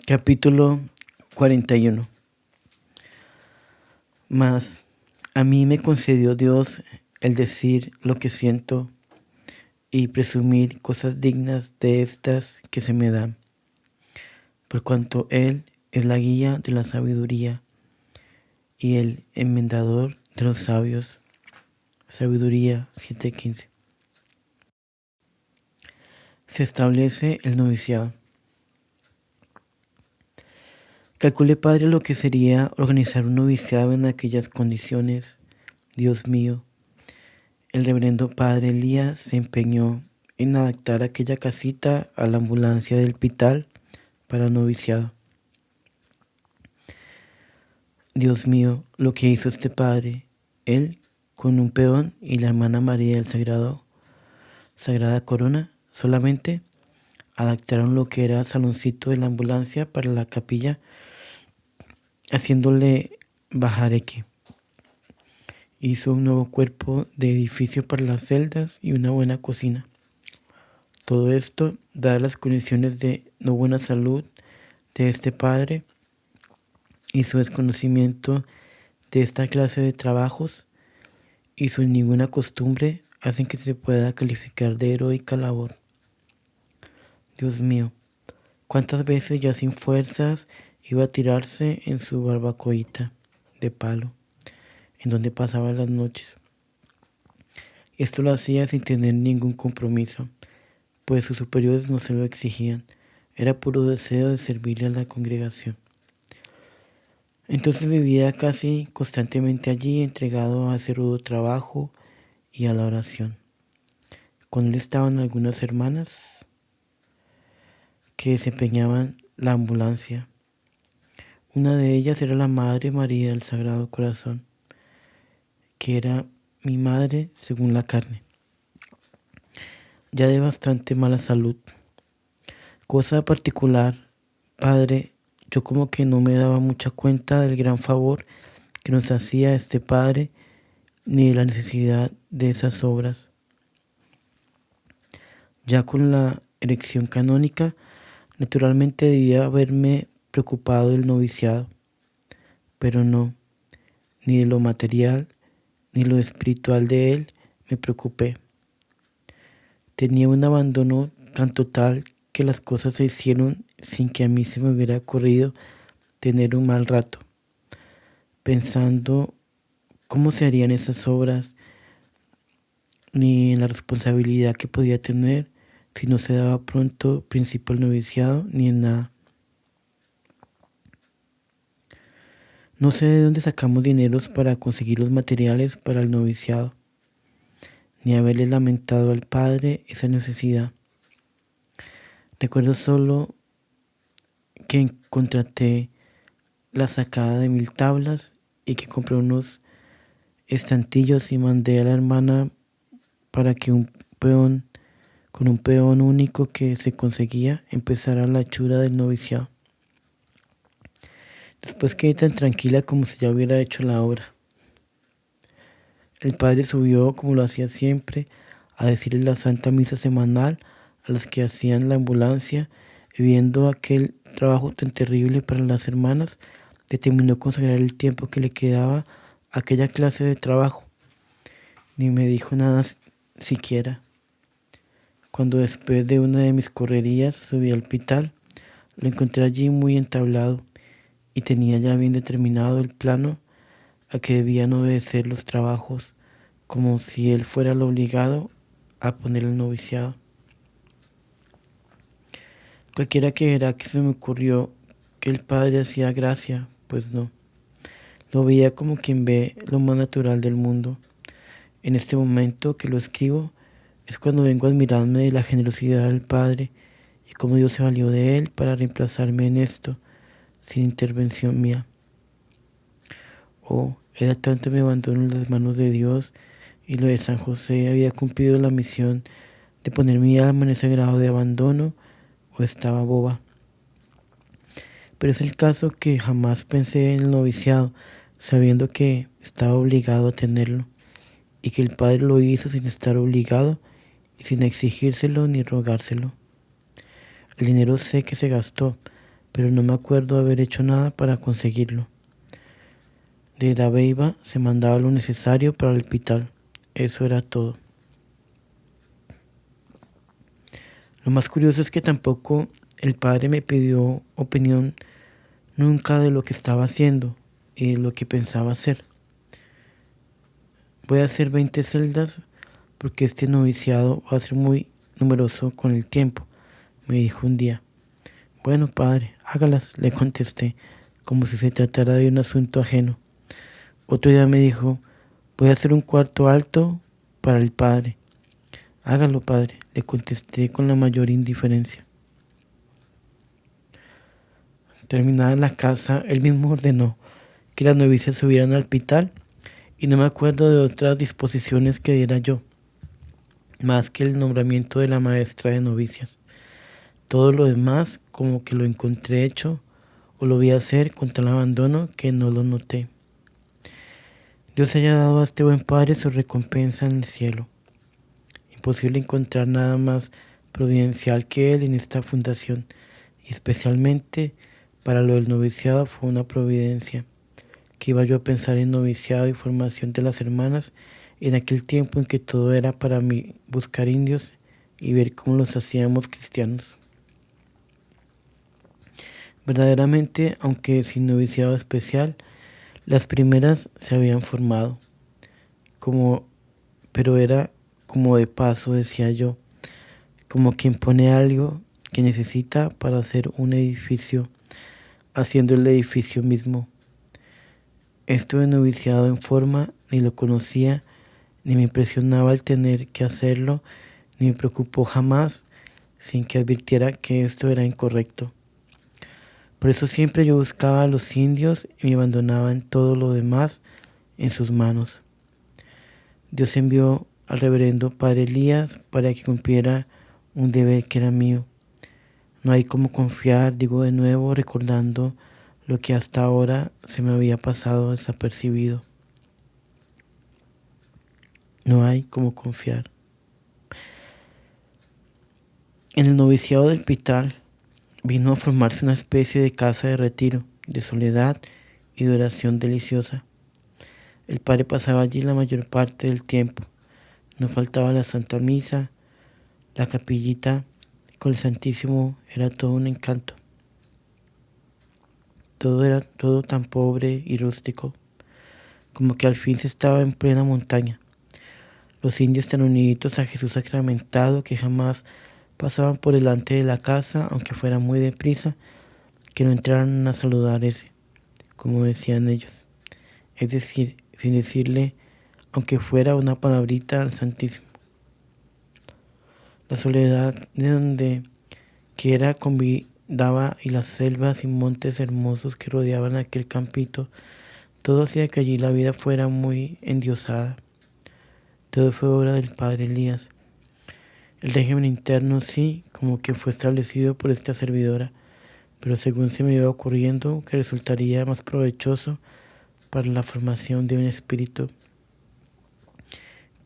Capítulo 41. Mas a mí me concedió Dios el decir lo que siento y presumir cosas dignas de estas que se me dan, por cuanto Él es la guía de la sabiduría y el enmendador de los sabios. Sabiduría 7:15. Se establece el noviciado. Calculé, Padre, lo que sería organizar un noviciado en aquellas condiciones. Dios mío, el reverendo Padre Elías se empeñó en adaptar aquella casita a la ambulancia del hospital para noviciado. Dios mío, lo que hizo este padre, él con un peón y la hermana María del Sagrada Corona, solamente adaptaron lo que era saloncito de la ambulancia para la capilla, haciéndole bajareque. Hizo un nuevo cuerpo de edificio para las celdas y una buena cocina. Todo esto, dadas las condiciones de no buena salud de este padre y su desconocimiento de esta clase de trabajos y su ninguna costumbre, hacen que se pueda calificar de heroica labor. Dios mío, cuántas veces ya sin fuerzas iba a tirarse en su barbacoita de palo, en donde pasaba las noches. Esto lo hacía sin tener ningún compromiso, pues sus superiores no se lo exigían. Era puro deseo de servirle a la congregación. Entonces vivía casi constantemente allí, entregado a ese rudo trabajo y a la oración. Con él estaban algunas hermanas que desempeñaban la ambulancia. Una de ellas era la Madre María del Sagrado Corazón, que era mi madre según la carne, ya de bastante mala salud. Cosa particular, Padre, yo como que no me daba mucha cuenta del gran favor que nos hacía este Padre, ni de la necesidad de esas obras. Ya con la erección canónica, naturalmente debía haberme preocupado del noviciado, pero no, ni de lo material, ni lo espiritual de él me preocupé. Tenía un abandono tan total que las cosas se hicieron sin que a mí se me hubiera ocurrido tener un mal rato, pensando cómo se harían esas obras, ni en la responsabilidad que podía tener si no se daba pronto principio al noviciado, ni en nada. No sé de dónde sacamos dineros para conseguir los materiales para el noviciado, ni haberle lamentado al Padre esa necesidad. Recuerdo solo que contraté la sacada de 1000 tablas y que compré unos estantillos y mandé a la hermana para que con un peón único que se conseguía, empezara la hechura del noviciado. Después quedé tan tranquila como si ya hubiera hecho la obra. El padre subió, como lo hacía siempre, a decirle la Santa Misa semanal a los que hacían la ambulancia, y viendo aquel trabajo tan terrible para las hermanas, determinó consagrar el tiempo que le quedaba a aquella clase de trabajo. Ni me dijo nada siquiera. Cuando después de una de mis correrías subí al hospital, lo encontré allí muy entablado y tenía ya bien determinado el plano a que debían obedecer los trabajos, como si él fuera el obligado a poner el noviciado. Cualquiera creerá que se me ocurrió que el padre hacía gracia, pues no. Lo veía como quien ve lo más natural del mundo. En este momento que lo escribo es cuando vengo a admirarme de la generosidad del Padre y cómo Dios se valió de él para reemplazarme en esto, sin intervención mía. Oh, era tanto mi abandono en las manos de Dios, y lo de San José había cumplido la misión de poner mi alma en ese grado de abandono, o estaba boba. Pero es el caso que jamás pensé en el noviciado, sabiendo que estaba obligado a tenerlo, y que el Padre lo hizo sin estar obligado y sin exigírselo ni rogárselo. El dinero sé que se gastó, pero no me acuerdo haber hecho nada para conseguirlo. De Dabeiba se mandaba lo necesario para el hospital. Eso era todo. Lo más curioso es que tampoco el padre me pidió opinión nunca de lo que estaba haciendo y de lo que pensaba hacer. Voy a hacer 20 celdas porque este noviciado va a ser muy numeroso con el tiempo, me dijo un día. Bueno, padre, hágalas, le contesté, como si se tratara de un asunto ajeno. Otro día me dijo, voy a hacer un cuarto alto para el padre. Hágalo, padre, le contesté con la mayor indiferencia. Terminada la casa, él mismo ordenó que las novicias subieran al hospital y no me acuerdo de otras disposiciones que diera yo, más que el nombramiento de la maestra de novicias. Todo lo demás como que lo encontré hecho o lo vi hacer con tal abandono que no lo noté. Dios haya dado a este buen padre su recompensa en el cielo. Imposible encontrar nada más providencial que él en esta fundación, y especialmente para lo del noviciado fue una providencia, que iba yo a pensar en noviciado y formación de las hermanas en aquel tiempo en que todo era para mí buscar indios y ver cómo los hacíamos cristianos. Verdaderamente, aunque sin noviciado especial, las primeras se habían formado, pero era como de paso, decía yo, como quien pone algo que necesita para hacer un edificio, haciendo el edificio mismo. Esto de noviciado en forma ni lo conocía, ni me impresionaba el tener que hacerlo, ni me preocupó jamás sin que advirtiera que esto era incorrecto. Por eso siempre yo buscaba a los indios y me abandonaba en todo lo demás en sus manos. Dios envió al reverendo padre Elías para que cumpliera un deber que era mío. No hay como confiar, digo de nuevo, recordando lo que hasta ahora se me había pasado desapercibido. No hay como confiar. En el noviciado del hospital vino a formarse una especie de casa de retiro, de soledad y de oración deliciosa. El padre pasaba allí la mayor parte del tiempo. No faltaba la Santa Misa, la capillita con el Santísimo era todo un encanto. Todo era todo tan pobre y rústico, como que al fin se estaba en plena montaña. Los indios tan uniditos a Jesús sacramentado que jamás pasaban por delante de la casa, aunque fuera muy deprisa, que no entraran a saludar ese, como decían ellos. Es decir, sin decirle, aunque fuera una palabrita al Santísimo. La soledad de donde quiera convidaba y las selvas y montes hermosos que rodeaban aquel campito, todo hacía que allí la vida fuera muy endiosada. Todo fue obra del padre Elías. El régimen interno sí, como que fue establecido por esta servidora, pero según se me iba ocurriendo que resultaría más provechoso para la formación de un espíritu,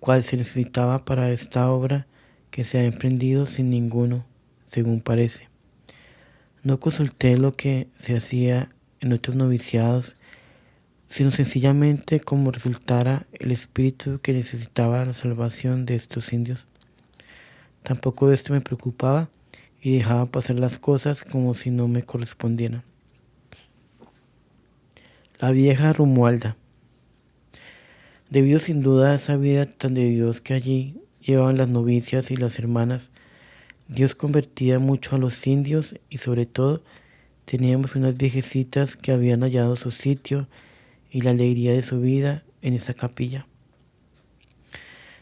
cual se necesitaba para esta obra que se ha emprendido sin ninguno, según parece. No consulté lo que se hacía en otros noviciados, sino sencillamente como resultara el espíritu que necesitaba la salvación de estos indios. Tampoco esto me preocupaba y dejaba pasar las cosas como si no me correspondieran. La vieja Romualda. Debido sin duda a esa vida tan de Dios que allí llevaban las novicias y las hermanas, Dios convertía mucho a los indios y sobre todo teníamos unas viejecitas que habían hallado su sitio y la alegría de su vida en esa capilla.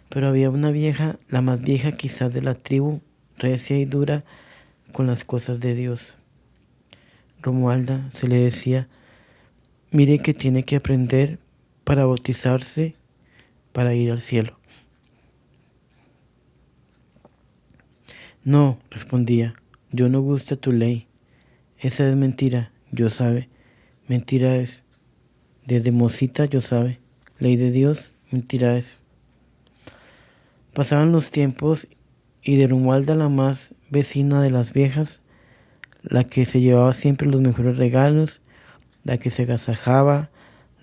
Pero había una vieja, la más vieja quizás de la tribu, recia y dura con las cosas de Dios. Romualda se le decía, mire que tiene que aprender para bautizarse, para ir al cielo. No, respondía, yo no gusta tu ley. Esa es mentira, yo sabe. Mentira es. Desde mocita yo sabe. Ley de Dios, mentira es. Pasaban los tiempos y de Romualda, la más vecina de las viejas, la que se llevaba siempre los mejores regalos, la que se agasajaba,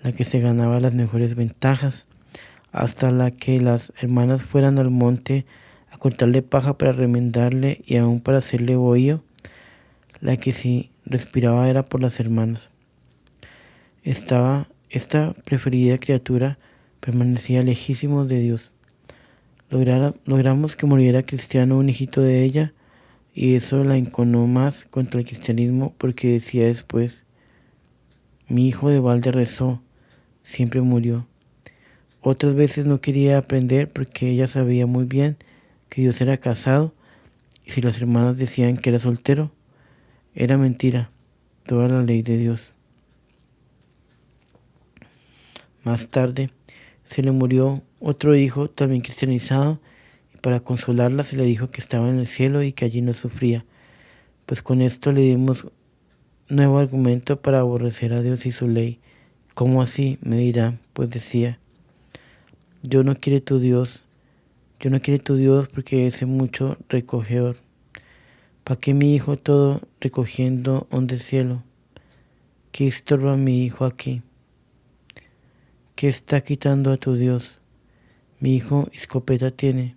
la que se ganaba las mejores ventajas, hasta la que las hermanas fueran al monte a cortarle paja para remendarle y aún para hacerle bohío, la que si respiraba era por las hermanas. Esta preferida criatura permanecía lejísimos de Dios. Logramos que muriera cristiano un hijito de ella, y eso la enconó más contra el cristianismo, porque decía después: mi hijo de balde rezó, siempre murió. Otras veces no quería aprender porque ella sabía muy bien que Dios era casado, y si las hermanas decían que era soltero, era mentira, toda la ley de Dios. Más tarde se le murió otro hijo también cristianizado, y para consolarla se le dijo que estaba en el cielo y que allí no sufría. Pues con esto le dimos nuevo argumento para aborrecer a Dios y su ley. ¿Cómo así?, me dirá. Pues decía: yo no quiero tu Dios porque ese mucho recogedor. ¿Para qué mi hijo todo recogiendo donde cielo? ¿Qué estorba mi hijo aquí? ¿Qué está quitando a tu Dios? Mi hijo escopeta tiene,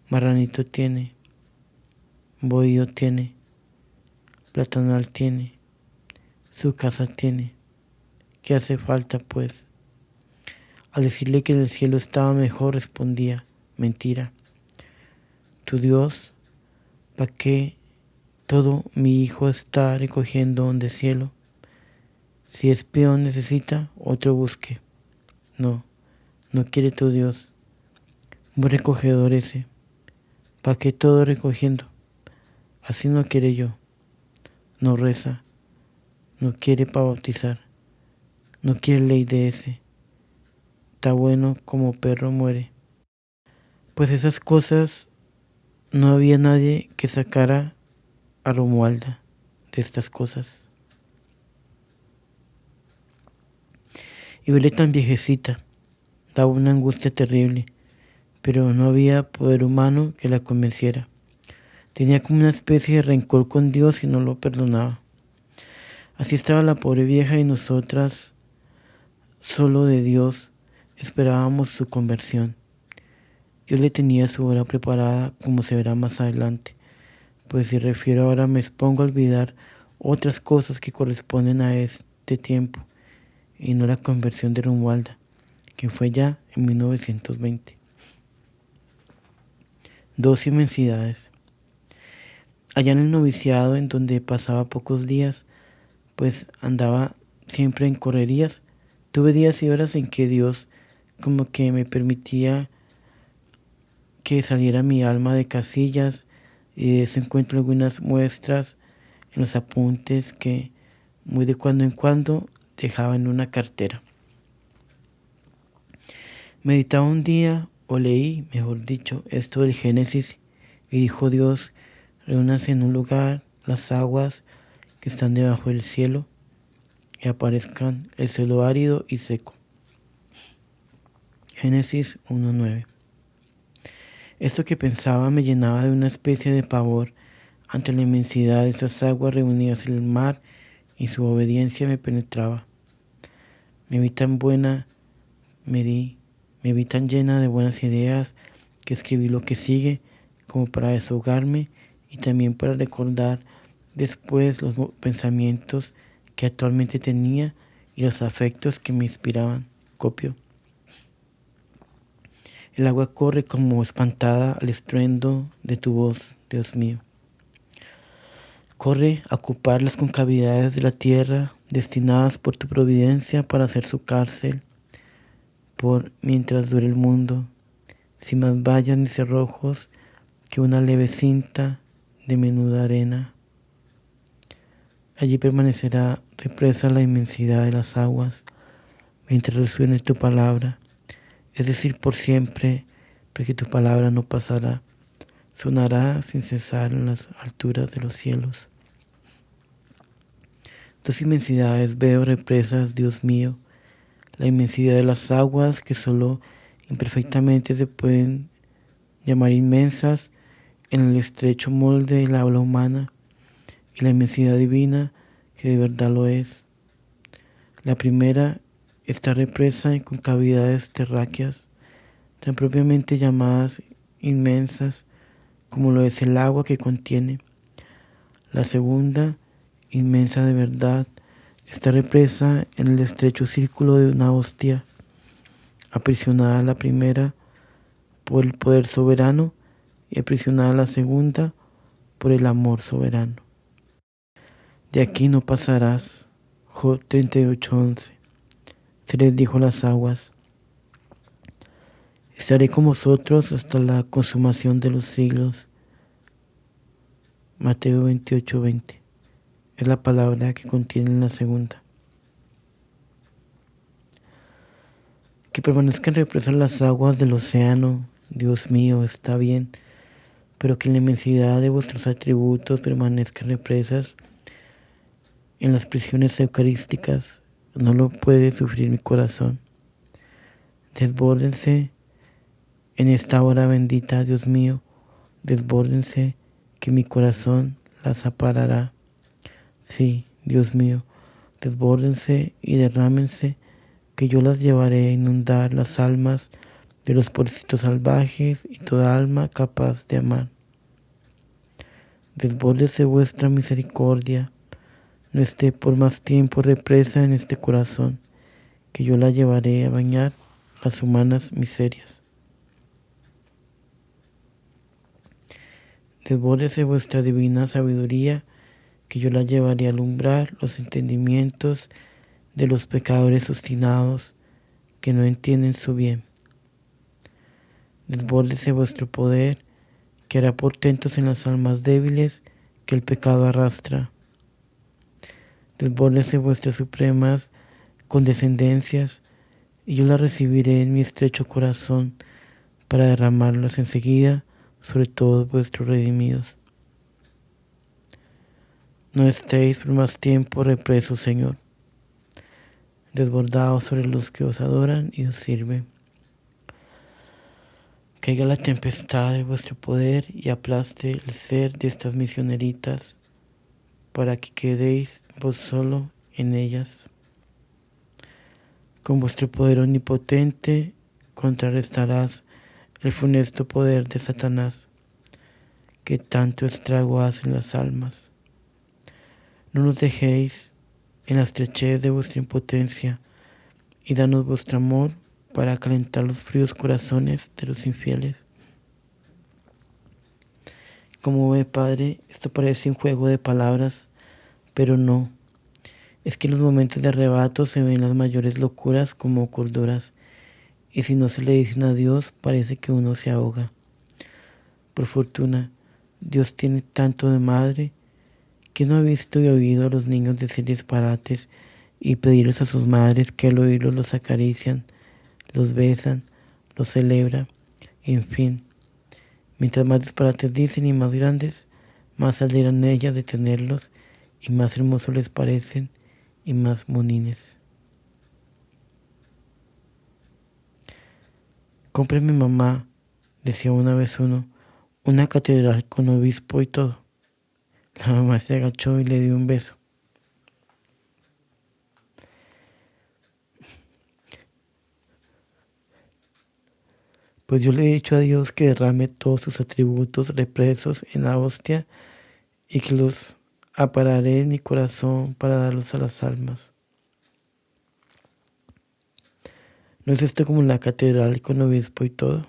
marranito tiene, bohío tiene, platanal tiene, su casa tiene. ¿Qué hace falta, pues? Al decirle que en el cielo estaba mejor, respondía: mentira. Tu Dios, ¿para qué todo mi hijo está recogiendo donde cielo? Si es peón necesita, otro busque. No quiere tu Dios. Muy recogedor ese. ¿Para qué todo recogiendo? Así no quiere yo. No reza. No quiere para bautizar. No quiere ley de ese. Está bueno como perro muere. Pues esas cosas no había nadie que sacara a Romualda de estas cosas. Y verle tan viejecita daba una angustia terrible, pero no había poder humano que la convenciera. Tenía como una especie de rencor con Dios y no lo perdonaba. Así estaba la pobre vieja, y nosotras, solo de Dios, esperábamos su conversión. Dios le tenía su hora preparada, como se verá más adelante, pues si refiero ahora me expongo a olvidar otras cosas que corresponden a este tiempo, y no la conversión de Romualda, que fue ya en 1920. Dos inmensidades. Allá en el noviciado, en donde pasaba pocos días, pues andaba siempre en correrías, tuve días y horas en que Dios como que me permitía que saliera mi alma de casillas, y de eso encuentro algunas muestras en los apuntes que muy de cuando en cuando dejaba en una cartera. Meditaba un día, o leí, mejor dicho, esto del Génesis, y dijo Dios: reúnanse en un lugar las aguas que están debajo del cielo, y aparezcan el suelo árido y seco. Génesis 1:9. Esto que pensaba me llenaba de una especie de pavor ante la inmensidad de esas aguas reunidas en el mar, y su obediencia me penetraba. Me vi tan llena de buenas ideas, que escribí lo que sigue, como para desahogarme y también para recordar después los pensamientos que actualmente tenía y los afectos que me inspiraban. Copio. El agua corre como espantada al estruendo de tu voz, Dios mío. Corre a ocupar las concavidades de la tierra, destinadas por tu providencia para hacer su cárcel, por mientras dure el mundo, sin más vallas ni cerrojos que una leve cinta de menuda arena. Allí permanecerá represa la inmensidad de las aguas, mientras resuene tu palabra, es decir, por siempre, porque tu palabra no pasará, sonará sin cesar en las alturas de los cielos. Dos inmensidades veo represas, Dios mío: la inmensidad de las aguas, que solo imperfectamente se pueden llamar inmensas en el estrecho molde del habla humana, y la inmensidad divina que de verdad lo es. La primera está represa con cavidades terráqueas, tan propiamente llamadas inmensas como lo es el agua que contiene. La segunda, inmensa de verdad, está represa en el estrecho círculo de una hostia, aprisionada a la primera por el poder soberano y aprisionada a la segunda por el amor soberano. De aquí no pasarás. Job 38:11. Se les dijo a las aguas: estaré con vosotros hasta la consumación de los siglos. Mateo 28:20. Es la palabra que contiene la segunda. Que permanezcan represas las aguas del océano, Dios mío, está bien, pero que en la inmensidad de vuestros atributos permanezcan represas en las prisiones eucarísticas, no lo puede sufrir mi corazón. Desbórdense en esta hora bendita, Dios mío, desbórdense, que mi corazón las aparará. Sí, Dios mío, desbórdense y derrámense, que yo las llevaré a inundar las almas de los pobrecitos salvajes y toda alma capaz de amar. Desbórdese vuestra misericordia, no esté por más tiempo represa en este corazón, que yo la llevaré a bañar las humanas miserias. Desbórdese vuestra divina sabiduría, que yo la llevaré a alumbrar los entendimientos de los pecadores obstinados que no entienden su bien. Desbórdese vuestro poder, que hará portentos en las almas débiles que el pecado arrastra. Desbórdese vuestras supremas condescendencias, y yo las recibiré en mi estrecho corazón para derramarlas enseguida sobre todos vuestros redimidos. No estéis por más tiempo represos, Señor, desbordados sobre los que os adoran y os sirven. Caiga la tempestad de vuestro poder y aplaste el ser de estas misioneritas, para que quedéis vos solo en ellas. Con vuestro poder omnipotente contrarrestarás el funesto poder de Satanás, que tanto estrago hace en las almas. No nos dejéis en la estrechez de vuestra impotencia, y danos vuestro amor para calentar los fríos corazones de los infieles. Como ve, Padre, esto parece un juego de palabras, pero no. Es que en los momentos de arrebato se ven las mayores locuras como corduras, y si no se le dicen a Dios, parece que uno se ahoga. Por fortuna, Dios tiene tanto de madre, que no ha visto y oído a los niños decir disparates y pedirles a sus madres que al oírlos los acarician, los besan, los celebra, en fin. Mientras más disparates dicen y más grandes, más alegran ellas de tenerlos y más hermosos les parecen y más bonines. Cómpreme, mamá, decía una vez uno, una catedral con obispo y todo. La mamá se agachó y le dio un beso. Pues yo le he dicho a Dios que derrame todos sus atributos represos en la hostia y que los apararé en mi corazón para darlos a las almas. ¿No es esto como la catedral con obispo y todo?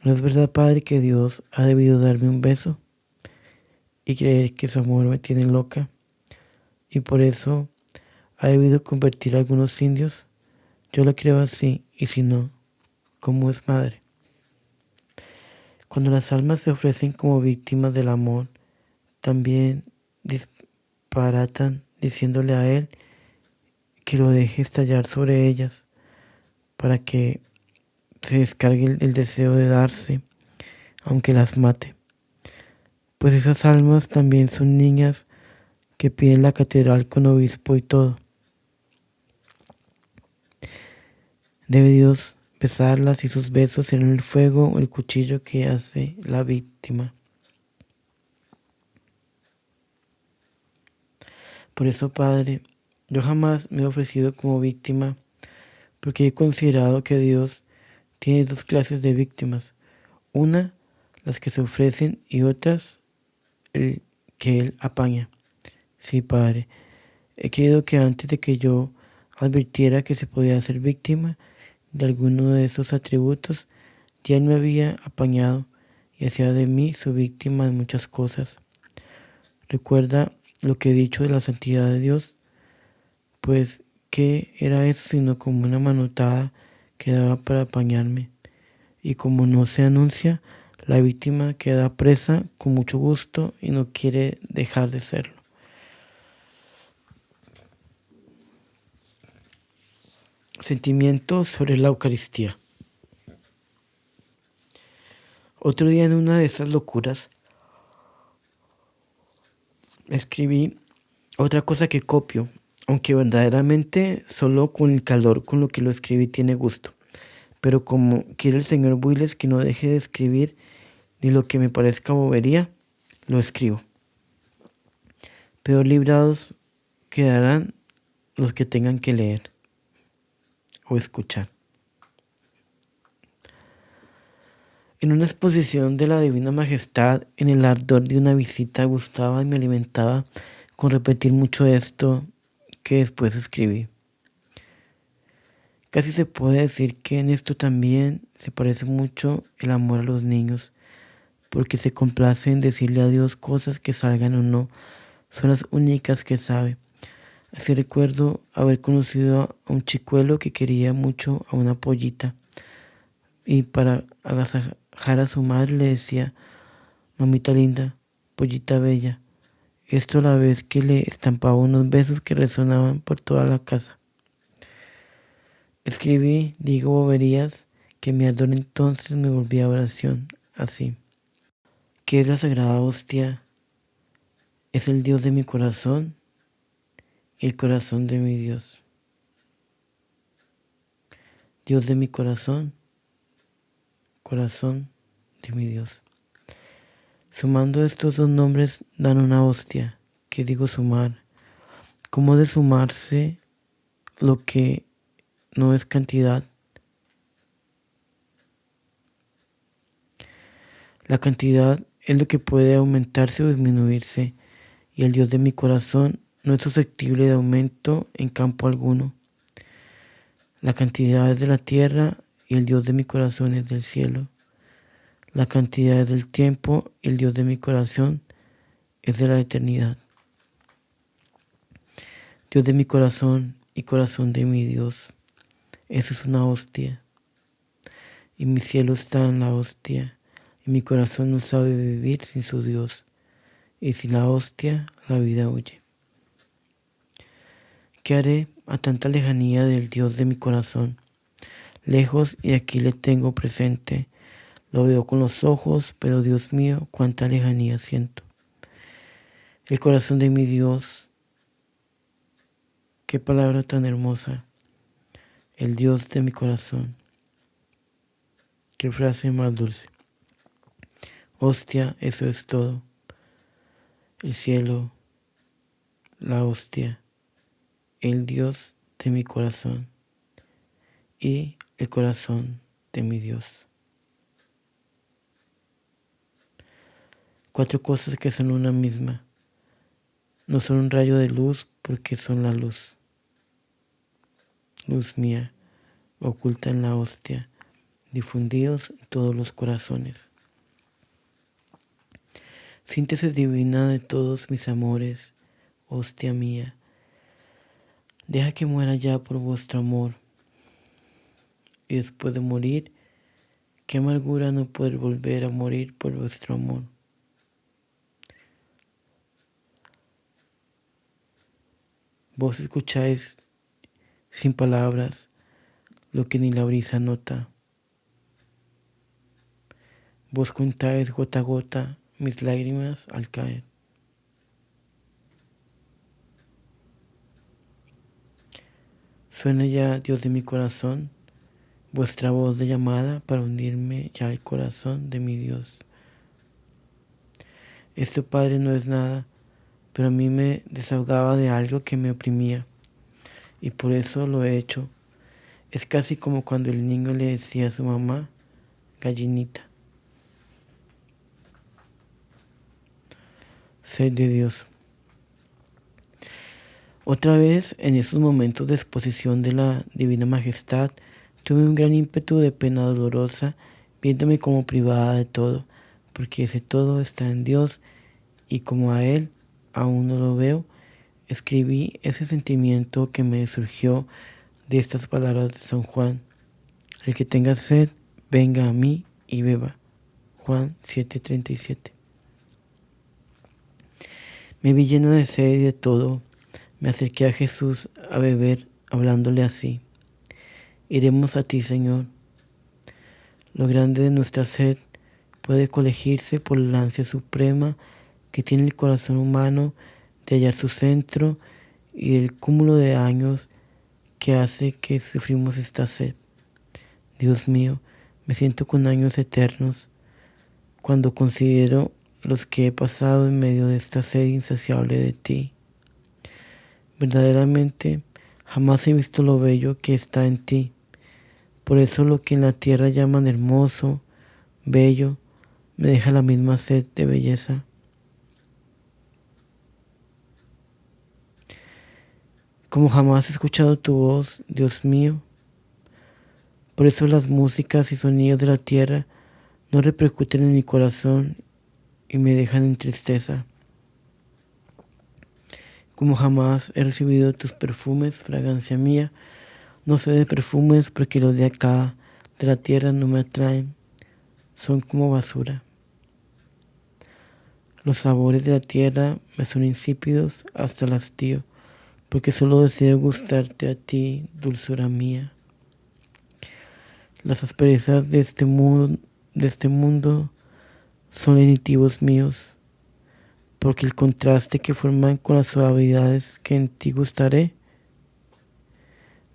¿No es verdad, Padre, que Dios ha debido darme un beso y creer que su amor me tiene loca y por eso ha debido convertir a algunos indios? Yo lo creo así, y si no, ¿cómo es madre? Cuando las almas se ofrecen como víctimas del amor, también disparatan diciéndole a él que lo deje estallar sobre ellas para que se descargue el deseo de darse, aunque las mate. Pues esas almas también son niñas que piden la catedral con obispo y todo. Debe Dios besarlas y sus besos serán el fuego o el cuchillo que hace la víctima. Por eso, Padre, yo jamás me he ofrecido como víctima, porque he considerado que Dios tiene dos clases de víctimas. Una, las que se ofrecen, y otras, el que Él apaña. Sí, Padre, he creído que antes de que yo advirtiera que se podía ser víctima de alguno de esos atributos, ya Él me había apañado y hacía de mí su víctima en muchas cosas. Recuerda lo que he dicho de la santidad de Dios, pues ¿qué era eso sino como una manotada que daba para apañarme? Y como no se anuncia, la víctima queda presa con mucho gusto y no quiere dejar de serlo. Sentimientos sobre la Eucaristía. Otro día en una de esas locuras escribí otra cosa que copio, aunque verdaderamente solo con el calor con lo que lo escribí tiene gusto. Pero como quiere el señor Builes que no deje de escribir ni lo que me parezca bobería, lo escribo. Pero librados quedarán los que tengan que leer o escuchar. En una exposición de la Divina Majestad, en el ardor de una visita, gustaba y me alimentaba con repetir mucho esto que después escribí. Casi se puede decir que en esto también se parece mucho el amor a los niños, porque se complace en decirle a Dios cosas que salgan o no, son las únicas que sabe. Así recuerdo haber conocido a un chicuelo que quería mucho a una pollita y para agasajar a su madre le decía: mamita linda, pollita bella. Esto a la vez que le estampaba unos besos que resonaban por toda la casa. Escribí, digo boberías, que mi ardor entonces me volvía oración, así. ¿Qué es la Sagrada Hostia? Es el Dios de mi corazón y el corazón de mi Dios. Dios de mi corazón, corazón de mi Dios. Sumando estos dos nombres dan una hostia. ¿Qué digo sumar? ¿Cómo de sumarse lo que no es cantidad? La cantidad es lo que puede aumentarse o disminuirse, y el Dios de mi corazón no es susceptible de aumento en campo alguno. La cantidad es de la tierra y el Dios de mi corazón es del cielo. La cantidad es del tiempo y el Dios de mi corazón es de la eternidad. Dios de mi corazón y corazón de mi Dios. Eso es una hostia. Y mi cielo está en la hostia. Y mi corazón no sabe vivir sin su Dios. Y sin la hostia, la vida huye. ¿Qué haré a tanta lejanía del Dios de mi corazón? Lejos y aquí le tengo presente. Lo veo con los ojos, pero Dios mío, cuánta lejanía siento. El corazón de mi Dios, qué palabra tan hermosa. El Dios de mi corazón, qué frase más dulce. Hostia, eso es todo. El cielo, la hostia, el Dios de mi corazón y el corazón de mi Dios. 4 cosas que son una misma. No son un rayo de luz porque son la luz. Luz mía, oculta en la hostia, difundidos en todos los corazones. Síntesis divina de todos mis amores, hostia mía. Deja que muera ya por vuestro amor. Y después de morir, qué amargura no poder volver a morir por vuestro amor. Vos escucháis sin palabras lo que ni la brisa nota. Vos contáis gota a gota mis lágrimas al caer. Suena ya, Dios de mi corazón, vuestra voz de llamada para hundirme ya al corazón de mi Dios. Esto, Padre, no es nada, pero a mí me desahogaba de algo que me oprimía, y por eso lo he hecho. Es casi como cuando el niño le decía a su mamá, gallinita. Sed de Dios. Otra vez, en esos momentos de exposición de la Divina Majestad, tuve un gran ímpetu de pena dolorosa, viéndome como privada de todo, porque ese todo está en Dios, y como a Él aún no lo veo, escribí ese sentimiento que me surgió de estas palabras de San Juan. El que tenga sed, venga a mí y beba. Juan 7:37. Me vi llena de sed y de todo. Me acerqué a Jesús a beber, hablándole así. Iremos a ti, Señor. Lo grande de nuestra sed puede colegirse por la ansia suprema que tiene el corazón humano de hallar su centro y del cúmulo de años que hace que sufrimos esta sed. Dios mío, me siento con años eternos cuando considero los que he pasado en medio de esta sed insaciable de ti. Verdaderamente, jamás he visto lo bello que está en ti. Por eso lo que en la tierra llaman hermoso, bello, me deja la misma sed de belleza. Como jamás he escuchado tu voz, Dios mío, por eso las músicas y sonidos de la tierra no repercuten en mi corazón y me dejan en tristeza. Como jamás he recibido tus perfumes, fragancia mía, no sé de perfumes porque los de acá, de la tierra, no me atraen, son como basura. Los sabores de la tierra me son insípidos hasta el hastío, porque solo deseo gustarte a ti, dulzura mía. Las asperezas de este mundo son lenitivos míos, porque el contraste que forman con las suavidades que en ti gustaré,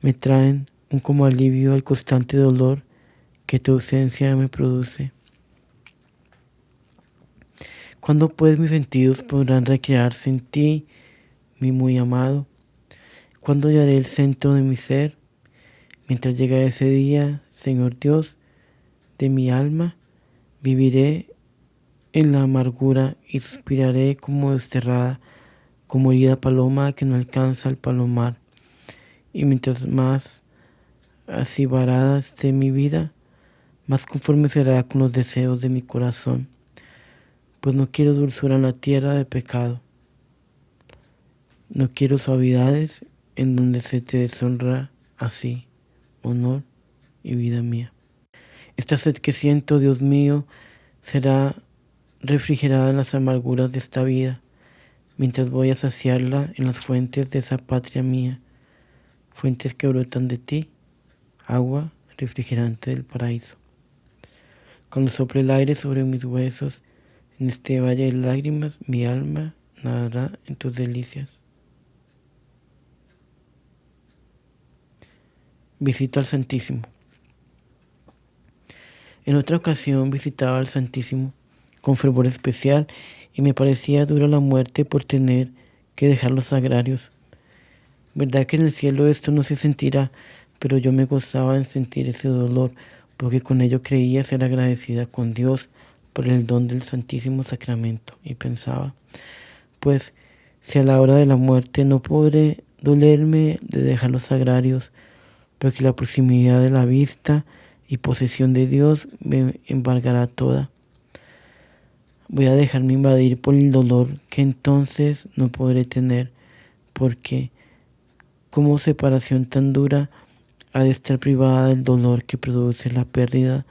me traen un como alivio al constante dolor que tu ausencia me produce. ¿Cuándo pues mis sentidos podrán recrearse en ti, mi muy amado? ¿Cuándo hallaré el centro de mi ser? Mientras llega ese día, Señor Dios, de mi alma, viviré en la amargura y suspiraré como desterrada, como herida paloma que no alcanza el palomar. Y mientras más así varada esté mi vida, más conforme será con los deseos de mi corazón, pues no quiero dulzura en la tierra de pecado. No quiero suavidades en donde se te deshonra así, honor y vida mía. Esta sed que siento, Dios mío, será refrigerada en las amarguras de esta vida, mientras voy a saciarla en las fuentes de esa patria mía, fuentes que brotan de ti, agua refrigerante del paraíso. Cuando sople el aire sobre mis huesos, en este valle de lágrimas, mi alma nadará en tus delicias. Visita al Santísimo. En otra ocasión visitaba al Santísimo con fervor especial y me parecía dura la muerte por tener que dejar los sagrarios. Verdad que en el cielo esto no se sentirá, pero yo me gozaba en sentir ese dolor, porque con ello creía ser agradecida con Dios por el don del Santísimo Sacramento. Y pensaba, pues, si a la hora de la muerte no podré dolerme de dejar los sagrarios, porque la proximidad de la vista y posesión de Dios me embargará toda. Voy a dejarme invadir por el dolor que entonces no podré tener, porque como separación tan dura ha de estar privada del dolor que produce la pérdida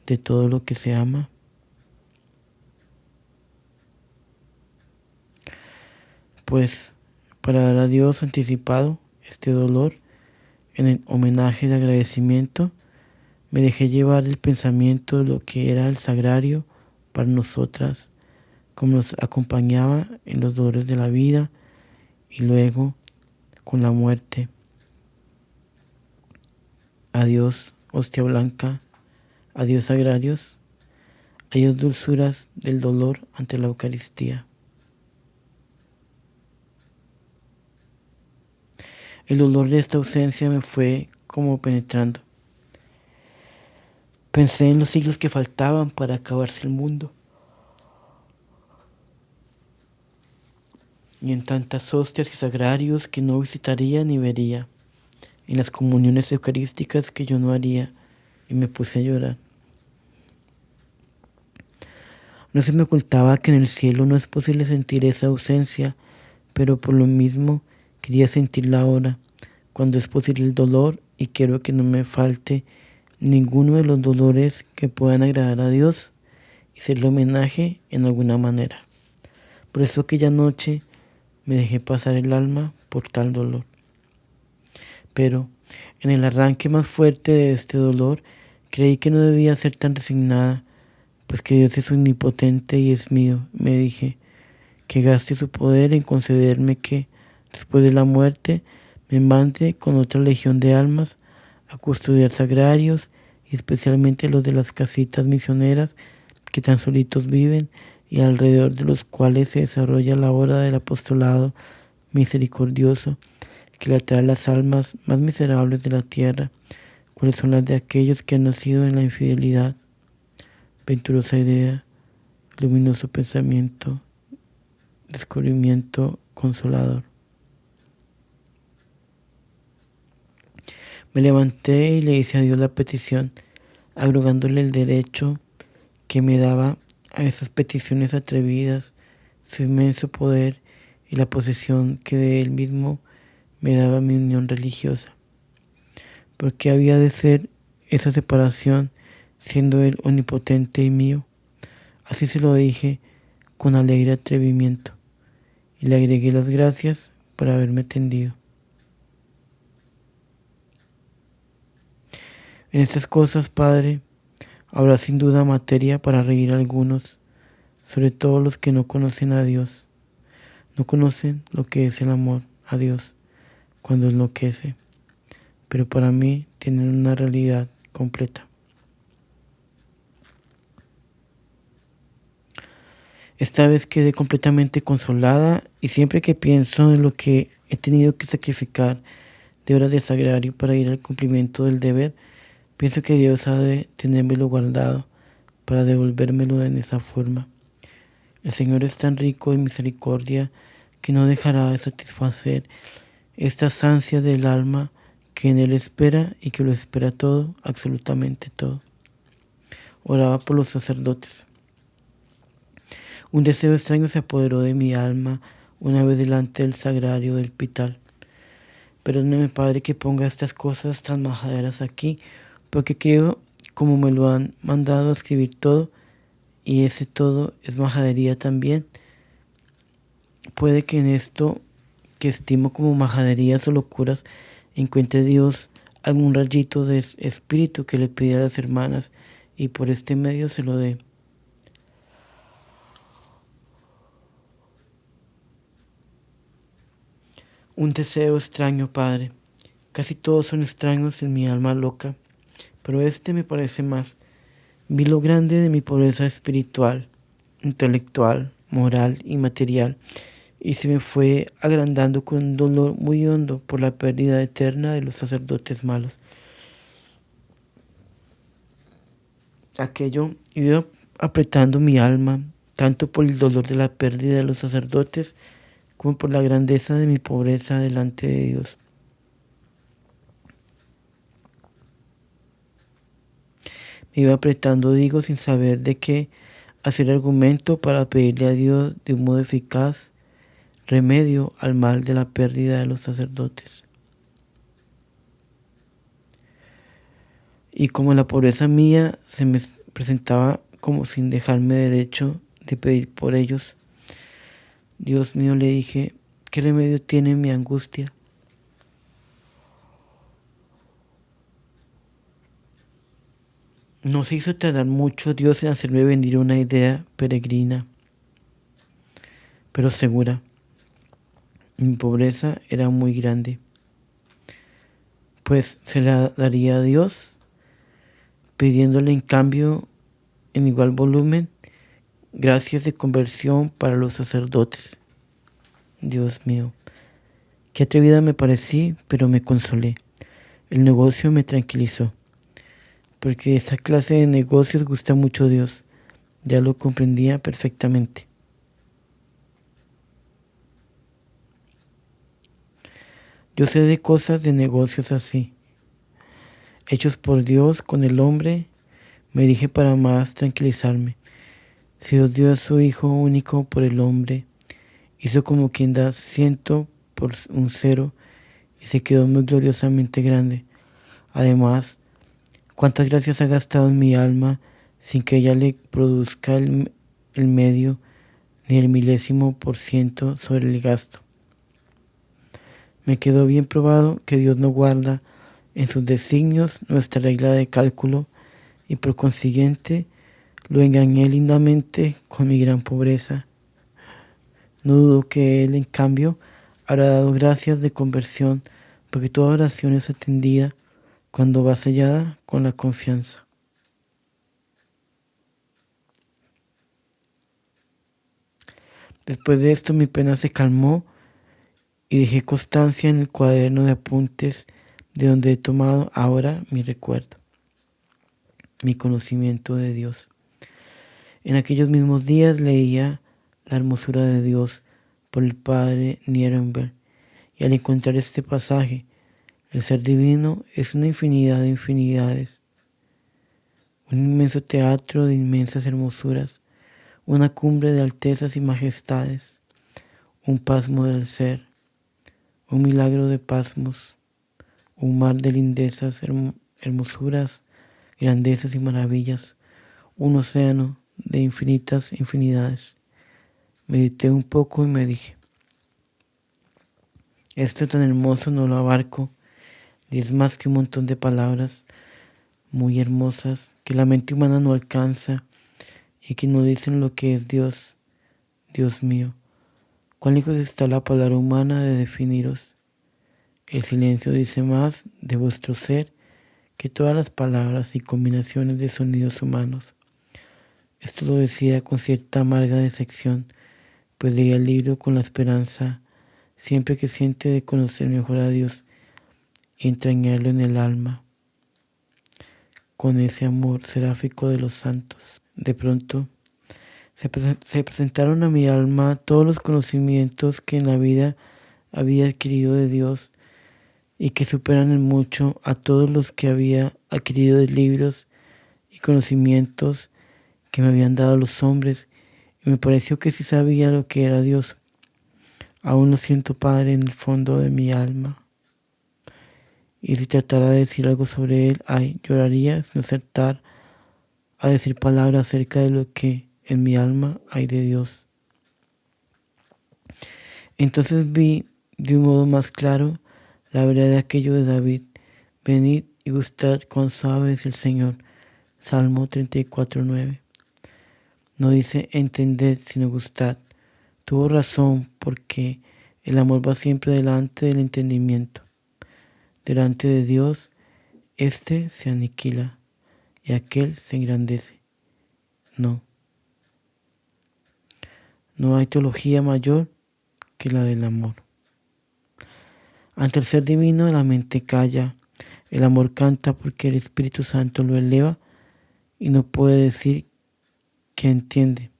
de todo lo que se ama. Pues para dar a Dios anticipado este dolor, en el homenaje de agradecimiento, me dejé llevar el pensamiento de lo que era el sagrario para nosotras, como nos acompañaba en los dolores de la vida y luego con la muerte. Adiós, hostia blanca, adiós sagrarios, adiós dulzuras del dolor ante la Eucaristía. El dolor de esta ausencia me fue como penetrando. Pensé en los siglos que faltaban para acabarse el mundo y en tantas hostias y sagrarios que no visitaría ni vería, en las comuniones eucarísticas que yo no haría, y me puse a llorar. No se me ocultaba que en el cielo no es posible sentir esa ausencia, pero por lo mismo quería sentirla ahora, cuando es posible el dolor, y quiero que no me falte ninguno de los dolores que puedan agradar a Dios y serle homenaje en alguna manera. Por eso aquella noche me dejé pasar el alma por tal dolor. Pero en el arranque más fuerte de este dolor, creí que no debía ser tan resignada, pues que Dios es omnipotente y es mío. Me dije que gaste su poder en concederme que, después de la muerte, me mande con otra legión de almas a custodiar sagrarios, y especialmente los de las casitas misioneras que tan solitos viven y alrededor de los cuales se desarrolla la obra del apostolado misericordioso que le atrae a las almas más miserables de la tierra, cuáles son las de aquellos que han nacido en la infidelidad. Venturosa idea, luminoso pensamiento, descubrimiento consolador. Me levanté y le hice a Dios la petición, agregándole el derecho que me daba a esas peticiones atrevidas, su inmenso poder y la posesión que de Él mismo me daba mi unión religiosa. ¿Por qué había de ser esa separación, siendo Él omnipotente y mío? Así se lo dije con alegre atrevimiento, y le agregué las gracias por haberme atendido. En estas cosas, Padre, habrá sin duda materia para reír a algunos, sobre todo los que no conocen a Dios. No conocen lo que es el amor a Dios cuando enloquece, pero para mí tienen una realidad completa. Esta vez quedé completamente consolada, y siempre que pienso en lo que he tenido que sacrificar de horas de sagrario para ir al cumplimiento del deber, pienso que Dios ha de tenérmelo guardado para devolvérmelo en esa forma. El Señor es tan rico en misericordia que no dejará de satisfacer estas ansias del alma que en Él espera y que lo espera todo, absolutamente todo. Oraba por los sacerdotes. Un deseo extraño se apoderó de mi alma una vez delante del sagrario del Pital. Perdóneme, Padre, que ponga estas cosas tan majaderas aquí, porque creo, como me lo han mandado a escribir todo, y ese todo es majadería también. Puede que en esto que estimo como majaderías o locuras encuentre Dios algún rayito de espíritu que le pida a las hermanas, y por este medio se lo dé. Un deseo extraño, Padre. Casi todos son extraños en mi alma loca, pero este me parece más. Vi lo grande de mi pobreza espiritual, intelectual, moral y material, y se me fue agrandando con un dolor muy hondo por la pérdida eterna de los sacerdotes malos. Aquello iba apretando mi alma, tanto por el dolor de la pérdida de los sacerdotes, como por la grandeza de mi pobreza delante de Dios. Me iba apretando, digo, sin saber de qué hacer argumento para pedirle a Dios de un modo eficaz remedio al mal de la pérdida de los sacerdotes. Y como la pobreza mía se me presentaba como sin dejarme derecho de pedir por ellos, Dios mío, le dije, ¿qué remedio tiene mi angustia? No se hizo tardar mucho Dios en hacerme venir una idea peregrina, pero segura. Mi pobreza era muy grande, pues se la daría a Dios, pidiéndole en cambio en igual volumen gracias de conversión para los sacerdotes. Dios mío, Qué atrevida me parecí, pero me consolé. El negocio me tranquilizó, porque esta clase de negocios gusta mucho a Dios. Ya lo comprendía perfectamente. Yo sé de cosas de negocios así, hechos por Dios con el hombre, me dije para más tranquilizarme. Si Dios dio a su Hijo único por el hombre, hizo como quien da 100 por un cero y se quedó muy gloriosamente grande. Además, cuántas gracias ha gastado en mi alma sin que ella le produzca el medio ni el milésimo por ciento sobre el gasto. Me quedó bien probado que Dios no guarda en sus designios nuestra regla de cálculo y por consiguiente lo engañé lindamente con mi gran pobreza. No dudo que Él, en cambio, habrá dado gracias de conversión, porque toda oración es atendida cuando va sellada con la confianza. Después de esto mi pena se calmó y dejé constancia en el cuaderno de apuntes de donde he tomado ahora mi recuerdo, mi conocimiento de Dios. En aquellos mismos días leía La hermosura de Dios por el padre Nierenberg y al encontrar este pasaje, el ser divino es una infinidad de infinidades, un inmenso teatro de inmensas hermosuras, una cumbre de altezas y majestades, un pasmo del ser, un milagro de pasmos, un mar de lindezas, hermosuras, grandezas y maravillas, un océano de infinitas infinidades. Medité un poco y me dije, esto tan hermoso no lo abarco, y es más que un montón de palabras muy hermosas que la mente humana no alcanza y que no dicen lo que es Dios. Dios mío, cuán lejos está la palabra humana de definiros. El silencio dice más de vuestro ser que todas las palabras y combinaciones de sonidos humanos. Esto lo decía con cierta amarga decepción, pues leía el libro con la esperanza siempre que siente de conocer mejor a Dios y entrañarlo en el alma, con ese amor seráfico de los santos. De pronto, se presentaron a mi alma todos los conocimientos que en la vida había adquirido de Dios y que superan en mucho a todos los que había adquirido de libros y conocimientos que me habían dado los hombres, y me pareció que sí sabía lo que era Dios. Aún lo siento, Padre, en el fondo de mi alma. Y si tratara de decir algo sobre Él, ay, lloraría sin acertar a decir palabras acerca de lo que en mi alma hay de Dios. Entonces vi de un modo más claro la verdad de aquello de David. Venid y gustad cuán suave es el Señor. Salmo 34:9. No dice entended, sino gustad. Tuvo razón porque el amor va siempre delante del entendimiento. Delante de Dios, éste se aniquila y aquel se engrandece. No hay teología mayor que la del amor. Ante el ser divino la mente calla, el amor canta porque el Espíritu Santo lo eleva y no puede decir que entiende,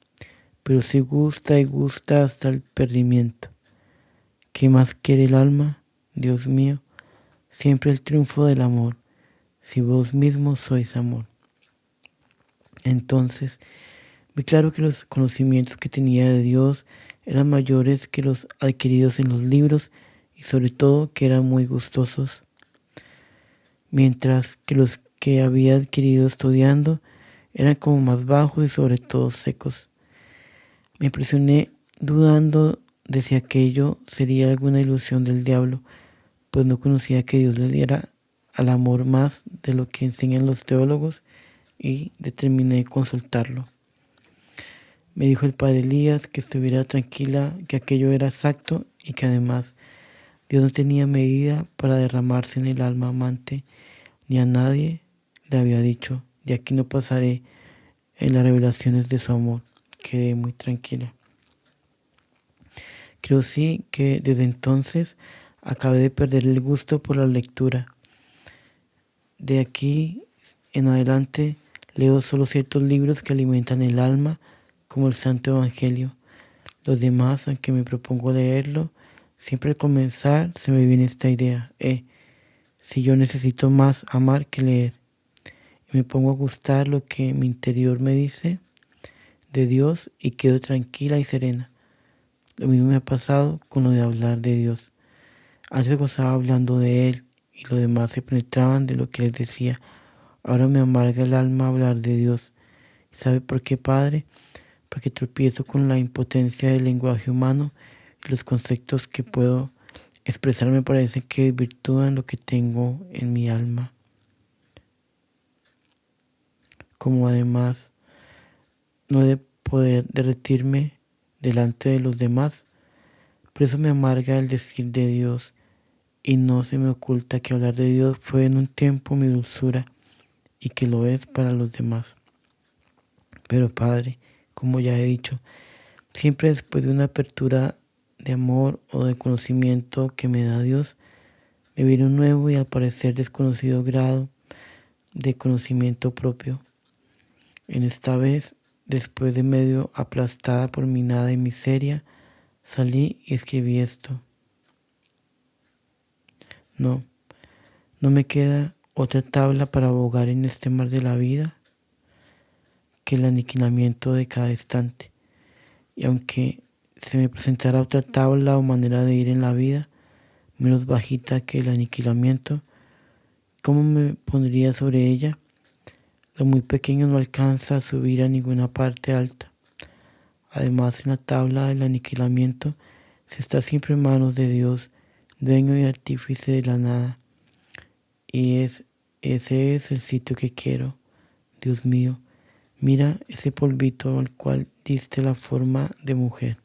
pero sí gusta y gusta hasta el perdimiento. ¿Qué más quiere el alma? Dios mío, siempre el triunfo del amor, si vos mismos sois amor. Entonces, vi claro que los conocimientos que tenía de Dios eran mayores que los adquiridos en los libros y sobre todo que eran muy gustosos, mientras que los que había adquirido estudiando eran como más bajos y sobre todo secos. Me impresioné dudando de si aquello sería alguna ilusión del diablo, pues no conocía que Dios le diera al amor más de lo que enseñan los teólogos y determiné consultarlo. Me dijo el padre Elías que estuviera tranquila, que aquello era exacto y que además Dios no tenía medida para derramarse en el alma amante, ni a nadie le había dicho, de aquí no pasaré en las revelaciones de su amor. Quedé muy tranquila. Creo sí que desde entonces Acabé de perder el gusto por la lectura. De aquí en adelante leo solo ciertos libros que alimentan el alma, como el Santo Evangelio. Los demás, aunque me propongo leerlo, siempre al comenzar se me viene esta idea: si yo necesito más amar que leer, y me pongo a gustar lo que mi interior me dice de Dios y quedo tranquila y serena. Lo mismo me ha pasado con lo de hablar de Dios. Antes gozaba hablando de Él y los demás se penetraban de lo que les decía. Ahora me amarga el alma hablar de Dios. ¿Sabe por qué, Padre? Porque tropiezo con la impotencia del lenguaje humano y los conceptos que puedo expresar me parece que desvirtúan lo que tengo en mi alma. Como además no he de poder derretirme delante de los demás, por eso me amarga el decir de Dios y no se me oculta que hablar de Dios fue en un tiempo mi dulzura y que lo es para los demás. Pero Padre, como ya he dicho, siempre después de una apertura de amor o de conocimiento que me da Dios, me viene un nuevo y al parecer desconocido grado de conocimiento propio. En esta vez, después de medio aplastada por mi nada y miseria, salí y escribí esto. No, no me queda otra tabla para abogar en este mar de la vida que el aniquilamiento de cada instante. Y aunque se me presentara otra tabla o manera de ir en la vida, menos bajita que el aniquilamiento, ¿cómo me pondría sobre ella? Lo muy pequeño no alcanza a subir a ninguna parte alta. Además, en la tabla del aniquilamiento se está siempre en manos de Dios, dueño y artífice de la nada. Y ese es el sitio que quiero. Dios mío, mira ese polvito al cual diste la forma de mujer.